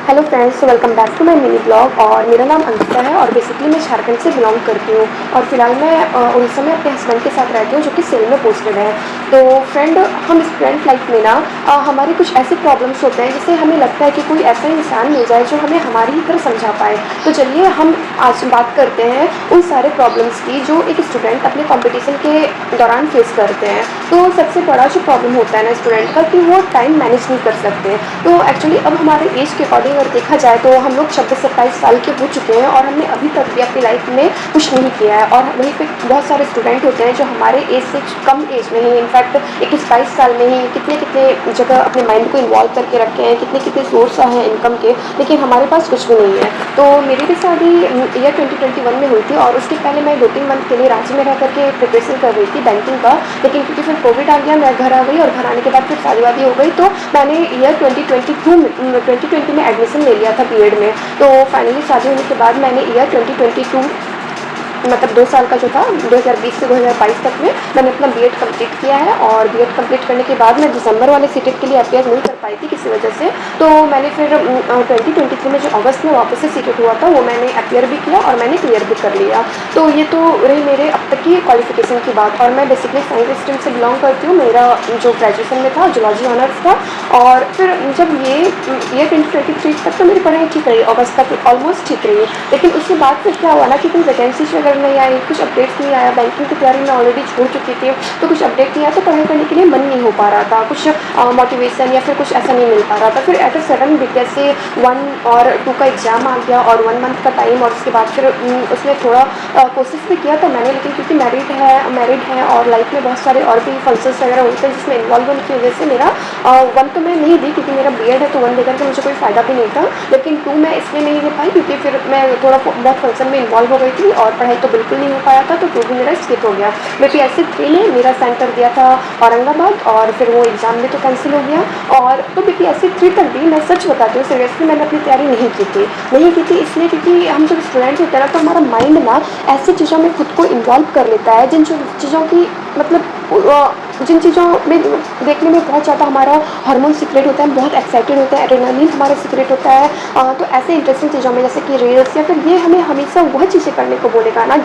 Hello friends, welcome back to my mini blog. और मेरा नाम अंकिता है और बेसिकली मैं झारखंड से बिलोंग करती हूँ। और फिलहाल मैं उड़ीसा में अपने हस्बैंड के साथ रहती हूँ जो कि सेल में पोस्टेड है। तो फ्रेंड, हम स्टूडेंट लाइफ में ना हमारे कुछ ऐसे प्रॉब्लम्स होते हैं जिससे हमें लगता है कि कोई ऐसा इंसान मिल जाए जो हमें हमारी ही तरह समझा पाए। तो चलिए हम आज बात करते हैं उन सारे प्रॉब्लम्स की जो एक स्टूडेंट अपने कॉम्पिटिशन के दौरान फेस करते हैं। तो सबसे बड़ा जो प्रॉब्लम होता है ना स्टूडेंट का, कि वो टाइम मैनेज नहीं कर सकते। तो एक्चुअली अब हमारे एज के अकॉर्डिंग अगर देखा जाए तो हम लोग 26-27 साल के हो चुके हैं और हमने अभी तक भी अपनी लाइफ में कुछ नहीं किया है। और वहीं पे बहुत सारे स्टूडेंट होते हैं जो हमारे एज से कम एज में ही, इनफैक्ट 21-22 साल में ही कितने कितने जगह अपने माइंड को इन्वॉल्व करके रखे हैं, कितने कितने सोर्स हैं इनकम के, लेकिन हमारे पास कुछ भी नहीं है। तो मेरी भी शादी ईयर 2021 में हुई थी और उसके पहले मैं 2-3 मंथ के लिए रांची में रह करके प्रिपरेशन कर रही थी बैंकिंग का। लेकिन क्योंकि फिर कोविड आ गया, मैं घर आ गई और घर आने के बाद फिर शादी वादी हो गई। तो मैंने ईयर 2020 में एडमिशन ले लिया था बीएड में। तो फाइनली शादी होने के बाद मैंने ईयर 2022 मतलब 2 साल का जो था 2020 से 2022 तक में मैंने अपना बीएड कंप्लीट किया है। और बीएड कंप्लीट करने के बाद मैं दिसंबर वाले सीटेट के लिए अपेयर नहीं कर पाई थी किसी वजह से। तो मैंने फिर 2023 में जो अगस्त में वापस से सीटेट हुआ था वो मैंने अपेयर भी किया और मैंने क्लियर भी कर लिया। तो ये तो रही मेरे अब तक की क्वालिफिकेशन की बात। और मैं बेसिकली साइंस स्ट्रीम से बिलोंग करती हूँ। मेरा जो ग्रेजुएशन में था जूलॉजी ऑनर्स था। और फिर जब ये 2023 तक तो मेरी पढ़ाई ठीक रही, अगस्त तक ऑलमोस्ट ठीक रही। लेकिन उसके बाद फिर क्या हुआ ना कि कोई वैकेंसीज वगैरह नहीं आई, कुछ अपडेट्स नहीं आया। बैंकिंग की तैयारी मैं ऑलरेडी छोड़ चुकी थी, तो कुछ अपडेट नहीं आया, तो पढ़ाई करने के लिए मन नहीं हो पा रहा था, कुछ मोटिवेशन या फिर कुछ ऐसा नहीं मिल पा रहा था। फिर एट अ सडन जैसे 1 और 2 का एग्ज़ाम आ गया और 1 मंथ का टाइम, और उसके बाद फिर उसमें थोड़ा कोशिश भी किया था मैंने। लेकिन क्योंकि मैरिड है और लाइफ में बहुत सारे और भी फंक्शंस वगैरह होते हैं जिसमें इन्वॉल्व होने की वजह से मेरा 1 तो मैं नहीं दी क्योंकि मेरा बीएड है, तो 1 देकर के मुझे कोई फ़ायदा भी नहीं था। लेकिन 2 मैं इसलिए नहीं दे पाई क्योंकि फिर मैं थोड़ा बहुत फंक्शन में इन्वॉल्व हो गई थी और पढ़ाई तो बिल्कुल नहीं हो पाया था। तो 2 भी मेरा स्किप हो गया। बीपीएससी 3 में मेरा सेंटर दिया था औरंगाबाद और फिर वो एग्ज़ाम भी तो कैंसिल हो गया। और तो बीपीएससी 3 तक भी मैं सच बताती हूँ सीरियसली मैंने अपनी तैयारी नहीं की थी इसलिए क्योंकि हम जब स्टूडेंट होते हैं ना तो हमारा माइंड ना ऐसी चीज़ों में खुद को इन्वॉल्व कर लेता है जिन चीज़ों की मतलब जिन चीज़ों में देखने में बहुत ज़्यादा हमारा हार्मोन सीक्रेट होता है, हम बहुत एक्साइटेड होते हैं, एड्रेनलिन हमारा सीक्रेट होता है। तो ऐसे इंटरेस्टिंग चीज़ों में जैसे कि रील्स या फिर ये हमें हमेशा वह चीज़ें करने को बोलेगा ना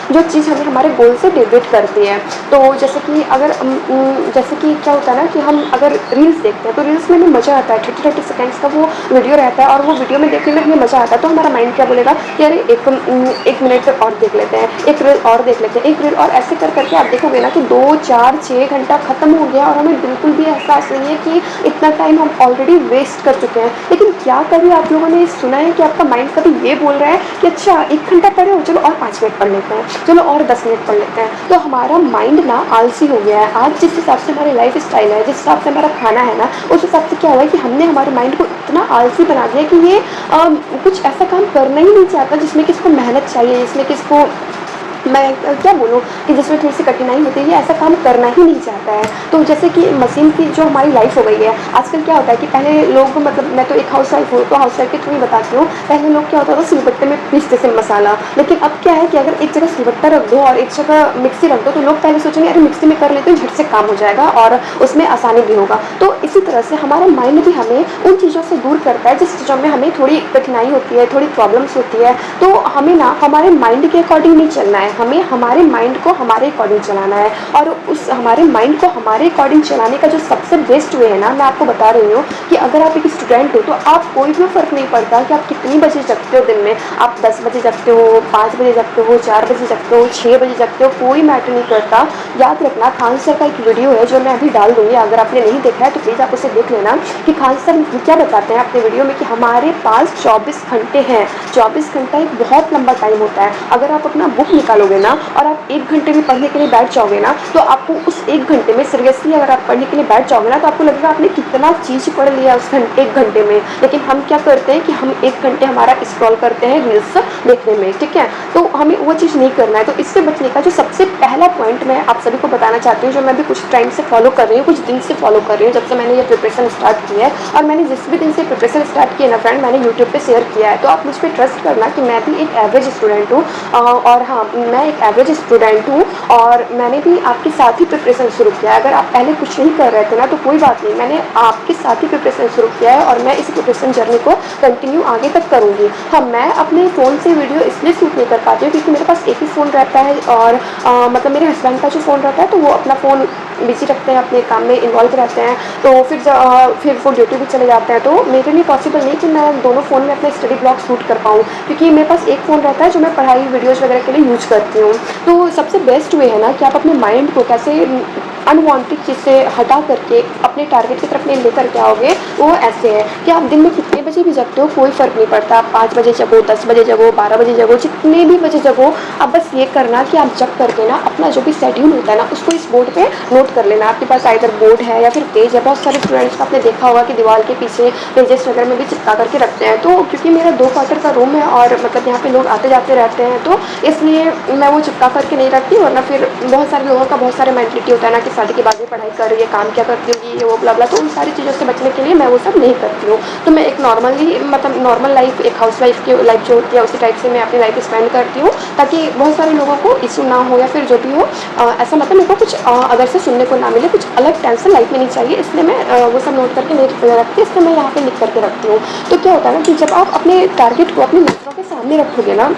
जो चीज़ हमें हमारे गोल से डेविएट करती है। तो जैसे कि अगर जैसे कि क्या होता है ना कि हम अगर रील्स देखते हैं तो रील्स में हमें मज़ा आता है, 30-30 सेकेंड्स का वो वीडियो रहता है और वो वीडियो में देखने में हमें मज़ा आता है। तो हमारा माइंड क्या बोलेगा कि अरे एक मिनट और देख लेते हैं, एक रील और देख लेते हैं, एक रील और, ऐसे कर करके आप देखोगे ना कि 2-4-6 घंटा ख़त्म हो गया और हमें बिल्कुल भी एहसास नहीं है कि इतना टाइम हम ऑलरेडी वेस्ट कर चुके हैं। लेकिन क्या कभी आप लोगों ने सुना है कि आपका माइंड कभी ये बोल रहा है कि अच्छा 1 घंटा पढ़े हो, चलो और 5 मिनट पढ़ लेते हैं, चलो और 10 मिनट पढ़ लेते हैं। तो हमारा माइंड ना आलसी हो गया है। आज जिस हिसाब से हमारी लाइफ स्टाइल है, जिस हिसाब से हमारा खाना है ना, उस हिसाब से क्या हुआ है कि हमने हमारे माइंड को इतना आलसी बना दिया कि ये कुछ ऐसा काम करना ही नहीं चाहता जिसमें किसको मेहनत चाहिए, जिसमें किसको मैं क्या बोलूँ कि जिसमें थोड़ी सी कठिनाई होती है, ये ऐसा काम करना ही नहीं चाहता है। तो जैसे कि मशीन की जो हमारी लाइफ हो गई है आजकल, क्या होता है कि पहले लोग, मतलब मैं तो एक हाउस वाइफ हूँ तो हाउस वाइफ के थ्रू ही बताती हूँ, पहले लोग क्या होता था सिलबट्टे में पीसते थे मसाला। लेकिन अब क्या है कि अगर एक जगह सिलबट्टा रख दो और एक जगह मिक्सी रख दो तो लोग पहले सोचेंगे अरे मिक्सी में कर लेते हैं, झट से काम हो जाएगा और उसमें आसानी भी होगा। तो इसी तरह से हमारा माइंड भी हमें उन चीज़ों से दूर करता है जिस चीज़ों में हमें थोड़ी कठिनाई होती है, थोड़ी प्रॉब्लम्स होती है। तो हमें ना हमारे माइंड के अकॉर्डिंग नहीं चलना है, हमें हमारे माइंड को हमारे अकॉर्डिंग चलाना है। और उस हमारे माइंड को हमारे अकॉर्डिंग चलाने का जो सबसे बेस्ट वे है ना, मैं आपको बता रही हूँ कि अगर आप एक स्टूडेंट हो तो आप कोई भी फ़र्क नहीं पड़ता कि आप कितनी बजे जगते हो दिन में। आप 10 बजे जगते हो, 5 बजे जगते हो, 4 बजे जगते हो, 6 बजे जगते हो, कोई मैटर नहीं करता। याद रखना, खान सर का एक वीडियो है जो मैं अभी डाल दूँगी, अगर आपने नहीं देखा है तो प्लीज़ आप उसे देख लेना कि खान सर क्या बताते हैं अपने वीडियो में कि हमारे पास 24 घंटे हैं। 24 घंटा एक बहुत लंबा टाइम होता है। अगर आप अपना बुक निकालोगे ना और आप 1 घंटे भी पढ़ने के लिए बैठ जाओगे ना तो आपको उस 1 घंटे में सीरियसली अगर आप पढ़ने के लिए बैठ जाओगे ना तो आपको लगेगा आपने कितना चीज़ पढ़ लिया उस 1 घंटे में। लेकिन हम क्या करते हैं कि हम 1 घंटे हमारा स्क्रॉल करते हैं रील्स देखने में, ठीक है। तो हमें वो चीज़ नहीं करना है। तो इससे बचने का जो सबसे पहला पॉइंट मैं आप सभी को बताना चाहती हूँ, जो मैं भी कुछ टाइम से फॉलो कर रही हूँ, कुछ दिन से फॉलो कर रही हूँ, जब से मैंने ये प्रिपरेशन स्टार्ट की है। और मैंने जिस भी दिन से प्रिपरेशन स्टार्ट की है ना फ्रेंड, मैंने यूट्यूब पे शेयर किया है। तो आप मुझ पर ट्रस्ट करना कि मैं भी एक एवरेज स्टूडेंट हूँ, और हाँ, मैं एक एवरेज स्टूडेंट हूँ और मैंने भी आपके साथ ही प्रिपरेशन शुरू किया है। अगर आप पहले कुछ नहीं कर रहे थे ना तो कोई बात नहीं, मैंने आपके साथ ही प्रिपरेशन शुरू किया है और मैं इस प्रिपरेशन जर्नी को कंटिन्यू आगे तक करूँगी। हाँ, मैं अपने फ़ोन से वीडियो इसलिए शूट नहीं कर पाती हूँ क्योंकि मेरे पास एक ही फ़ोन रहता है, और मतलब मेरे हस्बैंड का जो फ़ोन रहता है तो वो अपना फ़ोन बिजी रखते हैं, अपने काम में इन्वॉल्व रहते हैं। तो फिर वो ड्यूटी भी चले जाते हैं। तो मेरे लिए पॉसिबल नहीं कि मैं दोनों फ़ोन में अपने स्टडी ब्लॉग शूट कर पाऊँ, क्योंकि मेरे पास एक फ़ोन रहता है जो मैं पढ़ाई वीडियोज़ वगैरह के लिए यूज़ करती हूँ। तो सबसे बेस्ट वे है ना कि आप अपने माइंड को कैसे अनवांटेड चीज़ से हटा करके अपने टारगेट की तरफ लेकर के आओगे, वो ऐसे है कि आप दिन में कितने बजे भी जगते हो कोई फ़र्क नहीं पड़ता। आप 5 बजे जगो, 10 बजे जगो, 12 बजे जगो, जितने भी बजे जगो, आप बस ये करना कि आप जग करके ना अपना जो भी शेड्यूल होता है ना उसको इस बोर्ड पे नोट कर लेना। आपके पास आइदर बोर्ड है या फिर पेज है। बहुत सारे स्टूडेंट्स का आपने देखा होगा कि दीवार के पीछे पेजेस वगैरह में भी चिपका करके रखते हैं। तो क्योंकि मेरा 2 क्वार्टर का रूम है और मतलब यहाँ पे लोग आते जाते रहते हैं, तो इसलिए मैं वो चिपका करके नहीं रखती। वरना फिर बहुत सारे लोगों का बहुत सारे मेंटलिटी होता है ना कि शादी के बाद भी पढ़ाई कर रही है, काम क्या करती होगी, ये वो ब्ला ब्ला। तो उन सारी चीज़ों से बचने के लिए मैं वो सब नहीं करती हूँ। तो मैं एक नॉर्मली मतलब नॉर्मल लाइफ, एक हाउस वाइफ की लाइफ जो होती है उसी टाइप से मैं अपनी लाइफ स्पेंड करती हूँ, ताकि बहुत सारे लोगों को इशू ना हो या फिर जो भी हो, ऐसा मतलब मेरे को कुछ अदर से सुनने को ना मिले, कुछ अलग टेंशन लाइफ में नहीं चाहिए। इसलिए मैं वो सब नोट करके नहीं रखती, इसलिए मैं यहाँ पे लिख करके रखती हूँ। तो क्या होता है ना कि जब आप अपने टारगेट को अपनी नज़रों के सामने रखोगे ना,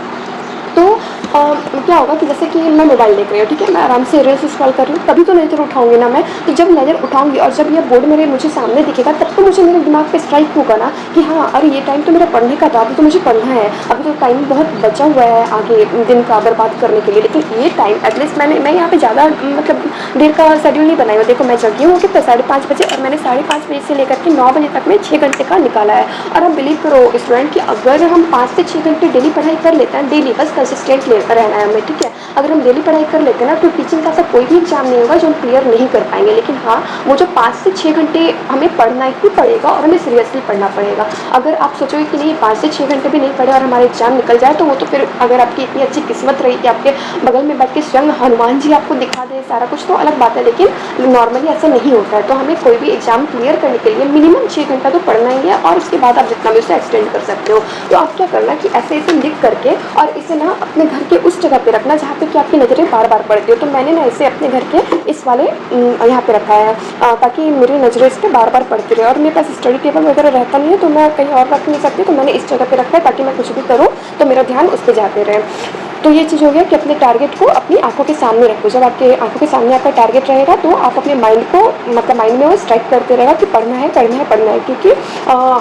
तो क्या होगा कि जैसे कि मैं मोबाइल देख रही हूँ, ठीक है, मैं आराम से रील्स स्क्रॉल कर रही हूँ, तभी तो नज़र उठाऊंगी ना मैं। तो जब नज़र उठाऊंगी और जब ये बोर्ड मेरे मुझे सामने दिखेगा, तब तो मुझे मेरे दिमाग पे स्ट्राइक होगा ना कि हाँ, अरे ये टाइम तो मेरा पढ़ने का था, अभी तो मुझे पढ़ना है, अभी तो टाइम बहुत बचा हुआ है आगे दिन का बर्बाद करने के लिए। लेकिन ये टाइम एटलीस्ट मैं यहाँ पे ज़्यादा मतलब देर का शेड्यूल नहीं बनाई हुआ। देखो, मैं जगी हूँ कितना 5:30 बजे, और मैंने 5:30 बजे से लेकर के 9 बजे तक में 6 घंटे का निकाला है। और आप बिलीव करो स्टूडेंट कि अगर हम 5 से 6 घंटे डेली पढ़ाई कर लेते हैं, डेली बस कंसिस्टेंट रहना है हमें, ठीक है। अगर हम डेली पढ़ाई कर लेते हैं ना, तो टीचिंग का ऐसा कोई भी एग्जाम नहीं होगा जो हम क्लियर नहीं कर पाएंगे। लेकिन हाँ, वो जो 5 से 6 घंटे हमें पढ़ना ही पड़ेगा और हमें सीरियसली पढ़ना पड़ेगा। अगर आप सोचोगे कि नहीं 5 से 6 घंटे भी नहीं पढ़े और हमारे एग्जाम निकल जाए, तो वो तो फिर अगर आपकी इतनी अच्छी किस्मत रही कि आपके बगल में बैठ के स्वयं हनुमान जी आपको दिखा दे सारा कुछ, तो अलग बात है। लेकिन नॉर्मली ऐसा नहीं होता है। तो हमें कोई भी एग्जाम क्लियर करने के लिए मिनिमम 6 घंटा तो पढ़ना ही है, और उसके बाद आप जितना भी उसे एक्सटेंड कर सकते हो। तो आप क्या करना कि ऐसे ऐसे लिख करके और इसे ना अपने घर के उस जगह पे रखना जहाँ पे कि आपकी नज़रें बार बार पड़ती हो। तो मैंने ना इसे अपने घर के इस वाले यहाँ पे रखा है, ताकि मेरी नज़रें इस पर बार बार पड़ती रहे। और मेरे पास स्टडी टेबल वगैरह रहता नहीं है, तो मैं कहीं और रख नहीं सकती, तो मैंने इस जगह पे रखा है ताकि मैं कुछ भी करूँ तो मेरा ध्यान उस पर जाते रहे। तो ये चीज़ हो गया कि अपने टारगेट को अपनी आंखों के सामने रखो। जब आपके आंखों के सामने आपका टारगेट रहेगा, तो आप अपने माइंड को मतलब माइंड में वो स्ट्राइक करते रहेगा कि पढ़ना है, पढ़ना है, पढ़ना है। क्योंकि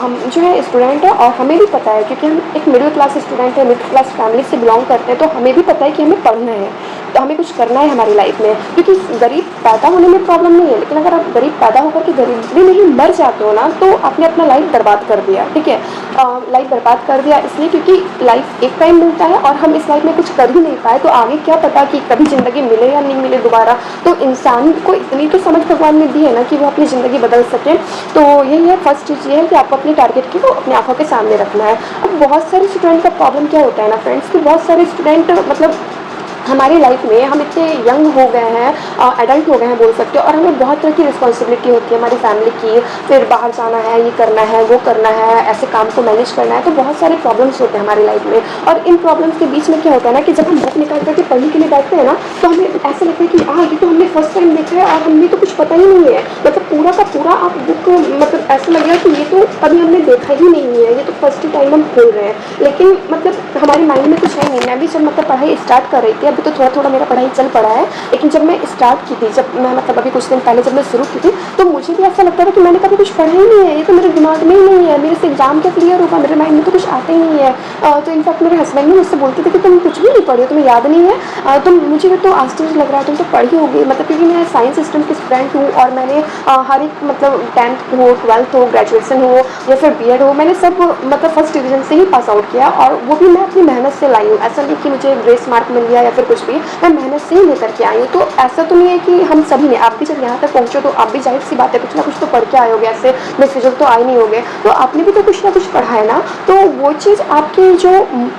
हम जो है स्टूडेंट है और हमें भी पता है, क्योंकि हम एक मिडिल क्लास स्टूडेंट है, मिडिल क्लास फैमिली से बिलोंग करते हैं, तो हमें भी पता है कि हमें पढ़ना है, तो हमें कुछ करना है हमारी लाइफ में। क्योंकि गरीब पैदा होने में प्रॉब्लम नहीं है, लेकिन अगर आप गरीब पैदा होकर के गरीबी में ही मर जाते हो ना, तो आपने अपना लाइफ बर्बाद कर दिया, ठीक है। लाइफ बर्बाद कर दिया इसलिए क्योंकि लाइफ एक टाइम मिलता है और हम इस लाइफ में कुछ कर ही नहीं पाए, तो आगे क्या पता कि कभी ज़िंदगी मिले या नहीं मिले दोबारा। तो इंसान को इतनी तो समझ भगवान ने दी है ना कि वो अपनी ज़िंदगी बदल सके। तो यही है, फर्स्ट चीज़ ये है कि आपको अपने टारगेट को अपनी आंखों के सामने रखना है। अब बहुत सारे स्टूडेंट का प्रॉब्लम क्या होता है ना फ्रेंड्स, कि बहुत सारे स्टूडेंट मतलब हमारी लाइफ में हम इतने यंग हो गए हैं, एडल्ट हो गए हैं बोल सकते हो, और हमें बहुत तरह की रिस्पॉन्सिबिलिटी होती है हमारी फैमिली की। फिर बाहर जाना है, ये करना है, वो करना है, ऐसे काम को मैनेज करना है। तो बहुत सारे प्रॉब्लम्स होते हैं हमारी लाइफ में। और इन प्रॉब्लम्स के बीच में क्या होता है ना कि जब हम बुक निकाल करके पढ़ने के लिए बैठते हैं ना, तो हमें ऐसा लगता है कि ये तो हमने फर्स्ट टाइम देखा है और हमें तो कुछ पता ही नहीं है। मतलब पूरा का पूरा आप बुक मतलब ऐसा लगेगा कि ये तो कभी हमने देखा ही नहीं है, ये तो फर्स्ट टाइम हम खोल रहे हैं। लेकिन मतलब हमारे माइंड में कुछ है नहीं। मैं भी जब मतलब पढ़ाई स्टार्ट कर रही थी, अभी तो थोड़ा थोड़ा मेरा पढ़ाई चल पड़ा है, लेकिन जब मैं स्टार्ट की थी, जब मैं मतलब अभी कुछ दिन पहले जब मैं शुरू की थी, तो मुझे भी ऐसा लगता था कि मैंने कभी कुछ पढ़ा ही नहीं है, ये तो मेरे दिमाग में ही नहीं है, मेरे से एग्जाम क्या क्लियर होगा, मेरे माइंड में तो कुछ आता ही नहीं है। तो इनफैक्ट मेरे हस्बैंड भी मुझसे बोलते थे कि तुम कुछ भी नहीं पढ़ी हो, तुम्हें याद नहीं है। तो मुझे तो आश्चर्य लग रहा है, तुम तो पढ़ी होगी, मतलब क्योंकि मैं साइंस सिस्टम की स्टूडेंट हूँ और मैंने हर एक मतलब 10th हो, 12th हो, ग्रेजुएशन हो या फिर बीएड हो, मैंने सब मतलब फर्स्ट डिवीजन से ही पास आउट किया, और वो भी मैं अपनी मेहनत से लाई हूँ। ऐसा नहीं कि मुझे ग्रेस मार्क मिल गया या फिर फिर कुछ भी, मैं मेहनत से ही लेकर के आई हूँ। तो ऐसा तो नहीं है कि हम सभी ने, आप भी जब यहाँ तक पहुँचो तो आप भी जाहिर सी बात है कुछ ना कुछ तो पढ़ के आए होगे, ऐसे बेफिजूल तो आए नहीं होगे, तो आपने भी तो कुछ ना कुछ पढ़ा है ना। तो वो चीज़ आपके जो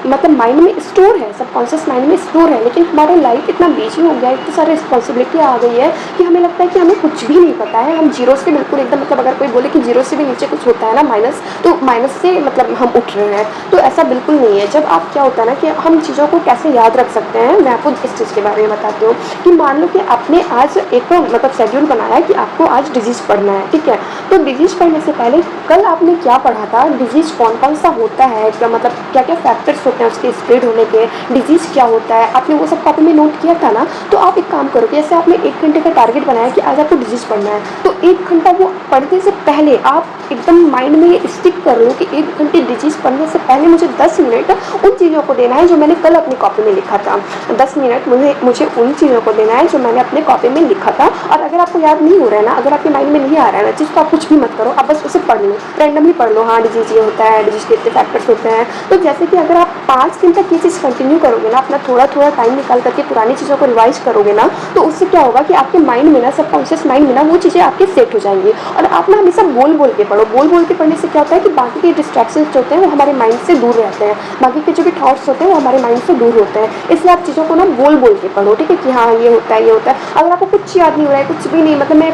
मतलब माइंड में स्टोर है, सबकॉन्शियस माइंड में स्टोर है। लेकिन हमारा लाइफ इतना बिजी हो गया है, इतनी सारी रिस्पॉन्सिबिलिटी आ गई है कि हमें लगता है कि हमें कुछ भी नहीं पता है। हम जीरो से बिल्कुल एकदम, मतलब अगर कोई बोले कि जीरो से भी नीचे कुछ होता है ना माइनस, तो माइनस से मतलब हम उठ रहे हैं, तो ऐसा बिल्कुल नहीं है। जब आप क्या होता है ना कि हम चीज़ों को कैसे याद रख सकते हैं, मैं आपको इस चीज़ के बारे में बताती हूँ कि मान लो कि आपने आज एक मतलब शेड्यूल बनाया कि आपको आज डिजीज़ पढ़ना है, ठीक है। तो डिजीज़ पढ़ने से पहले कल आपने क्या पढ़ा था, डिजीज़ कौन कौन सा होता है, मतलब क्या क्या फैक्टर्स होते हैं उसके स्प्रेड होने के, डिजीज़ क्या होता है, आपने वो सब कॉपी में नोट किया था ना। तो आप एक काम करोगे, जैसे आपने 1 घंटे का टारगेट बनाया कि आज आपको डिजीज़ पढ़ना है, तो 1 घंटा वो पढ़ने से पहले आप एकदम माइंड में ये स्टिक कर लो कि 1 घंटे डिजीज़ पढ़ने से पहले मुझे 10 मिनट उन चीज़ों को देना है जो मैंने कल अपनी कॉपी में लिखा था। 10 मिनट मुझे उन चीज़ों को देना है जो मैंने अपने कॉपी में लिखा था। और अगर आपको याद नहीं हो रहा है ना, अगर आपके माइंड में नहीं आ रहा है ना चीज़, तो आप कुछ भी मत करो, आप बस उसे पढ़ लो, रैंडमली पढ़ लो। हाँ, डिजीज़ ये होता है, डिजीज़ के इतने फैक्टर्स होते हैं। तो जैसे कि अगर आप 5 दिन तक ये चीज़ कंटिन्यू करोगे ना, अपना थोड़ा थोड़ा टाइम निकाल करके पुरानी चीज़ों को रिवाइज करोगे ना, तो उससे क्या होगा कि आपके माइंड में ना, सबकॉन्शियस माइंड में ना वो चीज़ें आपके सेट हो जाएंगी। और आप ना हमेशा बोल बोल के पढ़ो। बोल बोल के पढ़ने से क्या होता है कि बाकी के डिस्ट्रैक्शंस होते हैं वो हमारे माइंड से दूर रहते हैं, बाकी के जो भी थॉट्स होते हैं वो हमारे माइंड से दूर होते हैं। इसलिए आप चीज़ों को ना बोल बोल के पढ़ो, ठीक है, कि हाँ ये होता है, ये होता है। अगर आपको कुछ याद नहीं हो रहा है, कुछ भी नहीं, मतलब मैं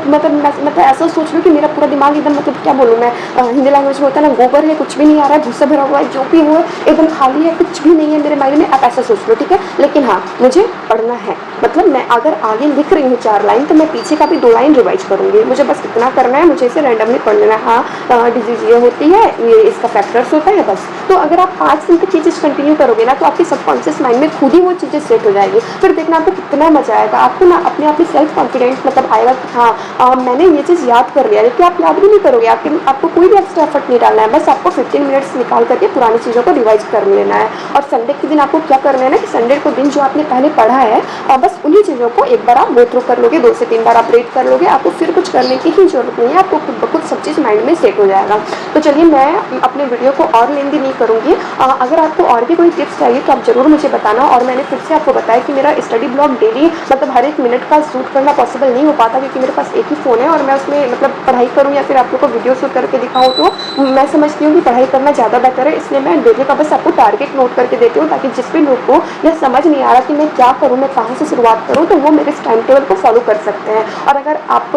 मतलब ऐसा सोच लूँ कि मेरा पूरा दिमाग एकदम, मतलब क्या बोलूँ मैं, हिंदी लैंग्वेज में होता है ना, गोबर है, कुछ भी नहीं आ रहा है, भूसा भरा हुआ है, जो भी हुआ है एकदम खाली है, कुछ भी नहीं है मेरे माइंड में, आप ऐसा सोच लो, ठीक है। लेकिन हाँ, मुझे पढ़ना है, मतलब मैं अगर आगे लिख रही हूँ 4 लाइन तो मैं पीछे का भी 2 लाइन रिवाइज करूँगी। मुझे बस इतना करना है, मुझे इसे रैंडमली पढ़ लेना है। हाँ, डिजीज़ ये होती है, ये इसका फैक्टर्स होता है, बस। तो अगर आप 5 दिन तक ये चीज़ कंटिन्यू करोगे ना, तो आपके सबकॉन्शियस माइंड में खुद ही वो चीज़ें सेट हो जाएगी। फिर देखना आपको कितना मजा आएगा, आपको ना अपने आप में सेल्फ कॉन्फिडेंस मतलब आएगा कि हाँ मैंने ये चीज़ याद कर लिया। लेकिन आप याद भी नहीं करोगे, आपको कोई भी एक्स्ट्रा एफर्ट नहीं डालना है, बस आपको 15 मिनट्स निकाल करके पुरानी चीज़ों को रिवाइज कर लेना है। और संडे के दिन आपको क्या करना है ना कि संडे को दिन जो आपने पहले पढ़ा है, बस उन्हीं चीज़ों को एक बार आप गो थ्रू कर लोगे, 2 से 3 बार आप रीड कर लोगे, आपको फिर कुछ करने की ही जरूरत नहीं है, आपको खुद ब खुद सब चीज़ माइंड में सेट हो जाएगा। तो चलिए, मैं अपने वीडियो को और लेंदी नहीं करूँगी। अगर आपको और भी कोई टिप्स चाहिए तो आप ज़रूर मुझे बताना। और मैंने फिर से आपको बताया कि मेरा स्टडी ब्लॉग डेली मतलब हर एक मिनट का शूट करना पॉसिबल नहीं हो पाता, क्योंकि मेरे पास एक ही फ़ोन है और मैं उसमें मतलब पढ़ाई करूँ या फिर आप लोग को वीडियो शूट करके दिखाऊँ, तो मैं समझती हूँ कि पढ़ाई करना ज़्यादा बेहतर है। इसलिए मैं डेली का बस आपको टारगेट नोट करके देती हूँ, ताकि जिस भी लोग को यह समझ नहीं आ रहा कि मैं क्या करूँ, मैं कहाँ से शुरुआत करूँ, तो वो मेरे इस टाइम टेबल को फॉलो कर सकते हैं। और अगर आप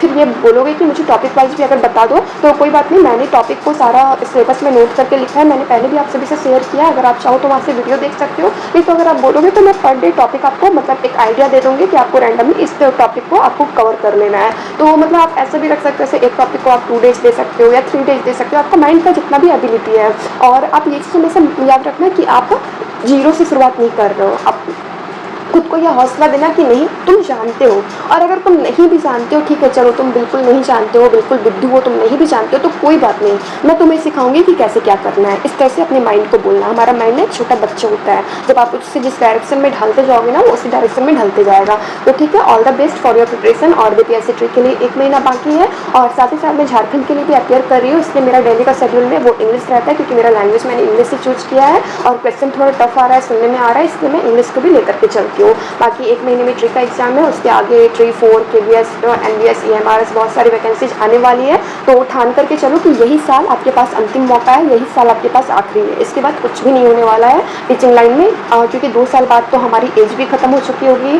फिर ये बोलोगे कि मुझे टॉपिक वाइज भी अगर बता दो, तो कोई बात नहीं, मैंने टॉपिक को सारा सिलेबस में नोट करके लिखा है, मैंने पहले भी आप सभी से शेयर किया है। अगर आप चाहो तो वहाँ से वीडियो देख सकते हो, नहीं तो अगर आप बोलोगे तो मैं पर डे टॉपिक आपको मतलब एक आइडिया दे दूँगी कि आपको रैंडमली इस टॉपिक को आपको कवर कर लेना है। तो मतलब आप ऐसा भी रख सकते हो, जैसे एक टॉपिक को आप 2 डेज दे सकते हो या 3 डेज दे सकते हो, आपका माइंड का जितना भी एबिलिटी है। और आप ये चीज़ हमेशा याद रखना कि आप जीरो से शुरुआत नहीं कर रहे हो, आप खुद को यह हौसला देना कि नहीं, तुम जानते हो। और अगर तुम नहीं भी जानते हो, ठीक है, चलो तुम बिल्कुल नहीं जानते हो, बिल्कुल बुद्धू हो, तुम नहीं भी जानते हो, तो कोई बात नहीं, मैं तुम्हें सिखाऊंगी कि कैसे क्या करना है। इस तरह से अपने माइंड को बोलना। हमारा माइंड एक छोटा बच्चा होता है, जब आप उससे जिस डायरेक्शन में ढलते जाओगे ना, वो उसी डायरेक्शन में ढलते जाएगा। तो ठीक है, all the best for your preparation. और बीपीएससी ट्रिक के लिए 1 महीना बाकी है, और साथ ही साथ मैं झारखंड के लिए भी अपेयर कर रही हूँ। इसलिए मेरा डेली का शेड्यूल में वो इंग्लिश रहता है, क्योंकि मेरा लैंग्वेज मैंने इंग्लिश से चूज किया है और क्वेश्चन थोड़ा टफ आ रहा है, सुनने में आ रहा है, इसलिए मैं इंग्लिश को भी लेकर के चलती हूँ। बाकी 1 महीने में ट्री का एग्जाम है, उसके आगे ट्री 4 KVS NVS EMRS बहुत सारी वैकेंसीज आने वाली है। तो ठान करके चलो कि यही साल आपके पास अंतिम मौका है, यही साल आपके पास आखिरी है, इसके बाद कुछ भी नहीं होने वाला है टीचिंग लाइन में। क्योंकि 2 साल बाद तो हमारी एज भी खत्म हो चुकी होगी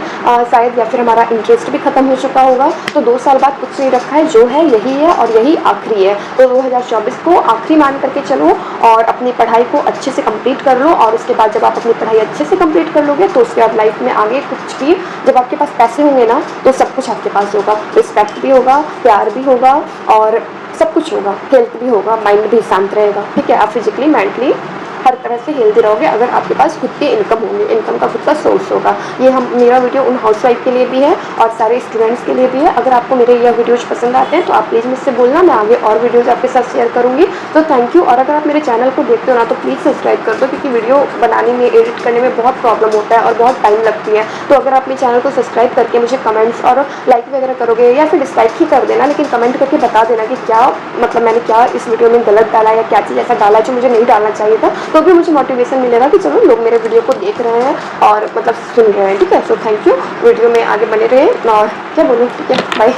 शायद, या फिर हमारा इंटरेस्ट भी खत्म हो चुका होगा। तो 2 साल बाद कुछ नहीं रखा है, जो है यही है और यही आखिरी है। तो 2024 को आखिरी मान करके चलो और अपनी पढ़ाई को अच्छे से कंप्लीट कर लो। और उसके बाद जब आप अपनी पढ़ाई अच्छे से कंप्लीट कर लोगे, तो उसके बाद लाइफ में आगे कुछ भी, जब आपके पास पैसे होंगे ना, तो सब कुछ आपके पास होगा, रिस्पेक्ट भी होगा, प्यार भी होगा और सब कुछ होगा, हेल्थ भी होगा, माइंड भी शांत रहेगा। ठीक है, आप फिजिकली मेंटली हर तरह से हेल्दी रहोगे अगर आपके पास खुद की इनकम होंगे, इनकम का खुद का सोर्स होगा। ये मेरा वीडियो उन हाउसवाइफ के लिए भी है और सारे स्टूडेंट्स के लिए भी है। अगर आपको मेरे यह वीडियोज पसंद आते हैं तो आप प्लीज़ मुझसे बोलना, मैं आगे और वीडियोज़ आपके साथ शेयर करूँगी। तो थैंक यू। और अगर आप मेरे चैनल को देखते हो ना, तो प्लीज़ सब्सक्राइब कर दो, क्योंकि वीडियो बनाने में, एडिट करने में बहुत प्रॉब्लम होता है और बहुत टाइम लगती है। तो अगर आप मेरे चैनल को सब्सक्राइब करके मुझे कमेंट्स और लाइक वगैरह करोगे, या फिर डिसलाइक ही कर देना, लेकिन कमेंट करके बता देना कि क्या मतलब मैंने क्या इस वीडियो में गलत डाला या क्या चीज़ ऐसा डाला जो मुझे नहीं डालना चाहिए था, तो भी मुझे मोटिवेशन मिलेगा कि चलो लोग मेरे वीडियो को देख रहे हैं और मतलब सुन रहे हैं, ठीक है। सो थैंक यू, वीडियो में आगे बने रहे और क्या बोलूँ, ठीक है, बाय।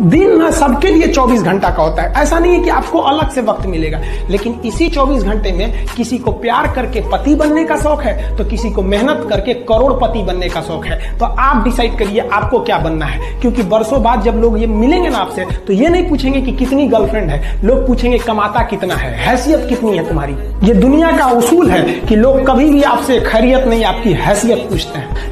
दिन ना सबके लिए 24 घंटा का होता है, ऐसा नहीं है कि आपको अलग से वक्त मिलेगा, लेकिन इसी 24 घंटे में किसी को प्यार करके पति बनने का शौक है तो किसी को मेहनत करके करोड़पति बनने का शौक है। तो आप डिसाइड करिए आपको क्या बनना है, क्योंकि बरसों बाद जब लोग ये मिलेंगे ना आपसे तो ये नहीं पूछेंगे कि कितनी गर्लफ्रेंड है, लोग पूछेंगे कमाता कितना है, हैसियत कितनी है तुम्हारी। ये दुनिया का उसूल है कि लोग कभी भी आपसे खैरियत नहीं, आपकी हैसियत पूछते हैं।